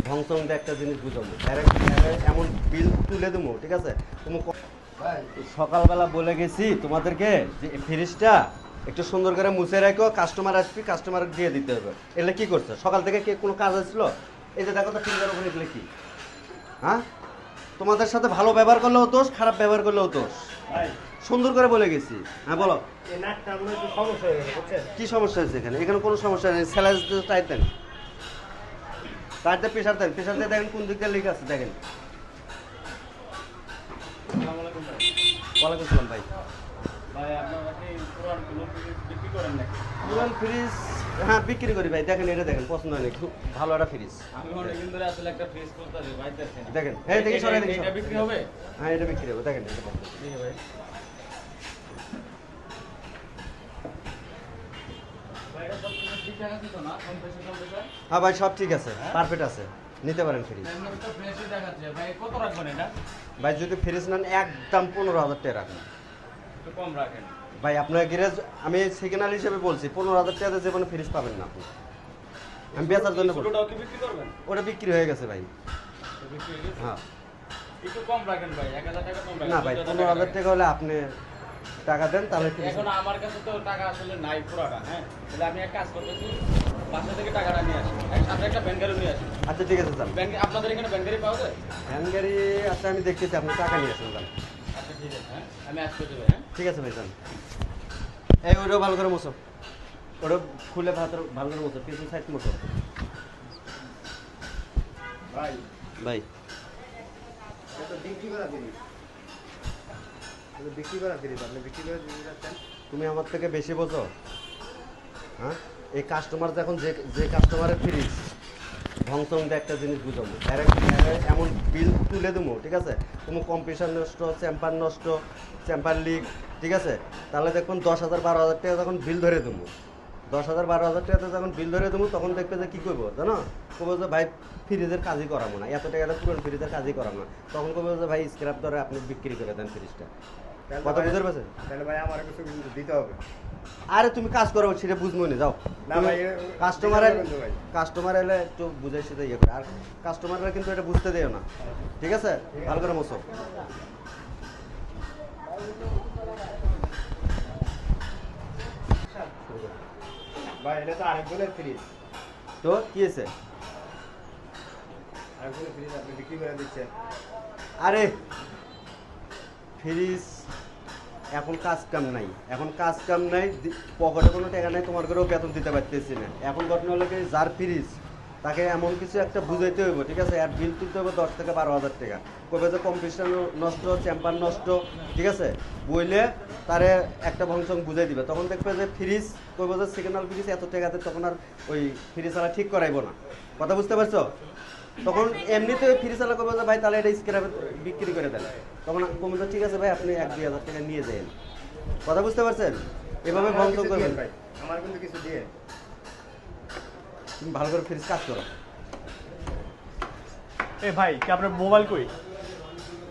ভংসং দিয়ে একটা জিনিস বুঝাবো, এমন বিল তুলে দেবো, ঠিক আছে? তুমি সকালবেলা বলে গেছি তোমাদেরকে যে ফ্রিজটা একটু সুন্দর করে মুছে রাখো, কাস্টমার আসবি, কাস্টমার দিয়ে দিতে হবে। এগুলো কি করছো? সকাল থেকে কি কোনো কাজ আসছিল? এই যে দেখো তো ফ্রিজের ওপরে এগুলো কি? হ্যাঁ, তোমাদের সাথে ভালো ব্যবহার করলেও দোষ, খারাপ ব্যবহার করলেও দোষ। সুন্দর করে বলে গেছি। হ্যাঁ বলো, কি সমস্যা হয়েছে এখানে? এখানে কোনো সমস্যা নেই। স্যালাইজ টাইট দেন, টাইটে প্রেশার দেন, প্রেশার দিয়ে দেখেন কোন দিকটা লিক আছে দেখেন। ওয়ালাইকুম আসসালাম ভাই। পুরান ফ্রিজ হ্যাঁ বিক্রি করি ভাই। দেখেন এটা দেখেন, পছন্দ হয়নি, খুব ভালো একটা ফ্রিজ। দেখেন হ্যাঁ দেখি সরাই দেখি। হ্যাঁ এটা বিক্রি হবে, দেখেন এটা ভাই। হ্যাঁ ভাই সব ঠিক আছে, পারফেক্ট আছে, নিতে পারেন ফ্রিজ। ভাই যদি ফ্রিজ নেন একদম 15,000 টাকা রাখেন। ভাই আপনার গ্যারেজ আমি সিগন্যাল হিসেবে বলছি, 15,000 টাকাতে যে কোনো ফ্রিজ পাবেন না আপনি। আমি বেচার জন্য ওটা বিক্রি হয়ে গেছে ভাই। হ্যাঁ না ভাই 15,000 টাকা হলে আপনি টাকা দেন তাহলে। এখন আমার কাছে তো টাকা আসলে নাই পুরাটা। হ্যাঁ তাহলে আমি এক কাজ করতেছি, বাসা থেকে টাকাটা নিয়ে আসি, সাথে একটা ব্যাংক গাড়ি নিয়ে আসি। আচ্ছা ঠিক আছে স্যার। ব্যাংক আপনাদের এখানে ব্যাংক গাড়ি পাওয়া যায়? ভ্যান গাড়ি আচ্ছা আমি দেখতেছি, আপনি টাকা নিয়ে আসেন। আচ্ছা ঠিক আছে, হ্যাঁ আমি আসতে দেবো। হ্যাঁ ঠিক আছে ভাই যান। এই ওটাও ভালো করে মোছো, ওটা খুলে ভালো করে মোছো, পিছন সাইড মোছো। ভাই ভাই এটা বিক্রি করা জিনিস, এটা বিক্রি করা জিনিস, আপনি বিক্রি করে দিতে যাচ্ছেন। তুমি আমার থেকে বেশি বোঝো? হ্যাঁ, এই কাস্টমার যখন যে কাস্টমারের ফ্রিজ ভংসং দিয়ে একটা জিনিস বুঝাবো, এমন বিল তুলে দেবো, ঠিক আছে? তোমার কম্পিউটার নষ্ট, চেম্পার নষ্ট, চেম্পার লিক, ঠিক আছে? তাহলে দেখুন 10,000 12,000 টাকা যখন বিল ধরে দেবো, 10,000 12,000 টাকাতে যখন বিল ধরে দেবো, তখন দেখবে যে কী করবো জানো? কবো যে ভাই ফ্রিজের কাজই করাবো না, এত টাকাতে পুরনো ফ্রিজের কাজই করাবো না। তখন কবো যে ভাই স্ক্র্যাপ ধরে আপনি বিক্রি করে দেন ফ্রিজটা। কথা বুঝতে পারছেন? তাহলে ভাই আমার কিছু কিন্তু দিতে হবে। আরে তুমি কাজ করো, সেটা বুঝবো না, যাও। না ভাই কাস্টমার এলে একটু বুঝাই সেটা ইয়ে করে, আর কাস্টমাররা কিন্তু এটা বুঝতে দেয় না, ঠিক আছে? ভালো করে মোছো। ভাই এটা তো আরেকজনের ফ্রিজ, তো কি আছে? আরেকজনের ফ্রিজ আপনি বিক্রি করে দিচ্ছেন। আরে ফ্রিজ এখন কাজ কাম নাই, পকেটে কোনো টাকা নাই, তোমার ঘরেও বেতন দিতে পারতেছি না। এখন ঘটনা হলো কি, যার ফ্রিজ তাকে এমন কিছু একটা বুঝাইতে হইব, ঠিক আছে? আর বিল তুলতে হবে 10 থেকে 12,000 টাকা। কবে যে কম্পিউটার নষ্ট, চেম্পার নষ্ট, ঠিক আছে? বইলে তারে একটা ভংসং বুঝাই দিবে, তখন দেখবে যে ফ্রিজ কইব যে সিগন্যাল ফ্রিজ এত টাকাতে, তখন আর ওই ফ্রিজ আলা ঠিক করাইবো না। কথা বুঝতে পারছো? তখন এমনিতে ওই ফ্রিজ আলা করবো যে ভাই তাহলে এটা স্ক্র্যাপে বিক্রি করে দেন। তখন কমে ঠিক আছে ভাই আপনি 1-2 হাজার টাকা নিয়ে যান। কথা বুঝতে পারছেন? এভাবে বন্ধ করবেন। ভাই আমার কিন্তু কিছু দিয়ে তুমি ভালো করে ফ্রিজ কাজ করো। এ ভাই কি আপনার মোবাইল কই?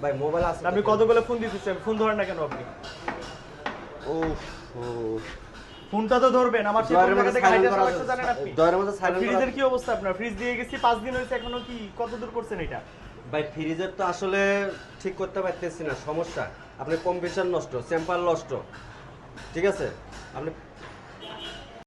ভাই মোবাইল আছে, আপনি কতগুলো ফোন দিতেছেন, ফোন ধরেন না কেন আপনি? ও ফোনটা তো ধরবেন। আমার সেই ফোন থেকে হাইড্রা সমস্যা জানেন আপনি? দয়ের মধ্যে সাইলেন্ট করা। ফ্রিজের কি অবস্থা আপনার? ফ্রিজ দিয়ে গেছি 5 দিন হয়েছে, এখনো কি কত দূর করছেন এটা? ভাই ফ্রিজের তো আসলে ঠিক করতে পারতেছি না, সমস্যা। আপনি কম্পিউটার নষ্ট, স্যাম্পার নষ্ট, ঠিক আছে? আপনি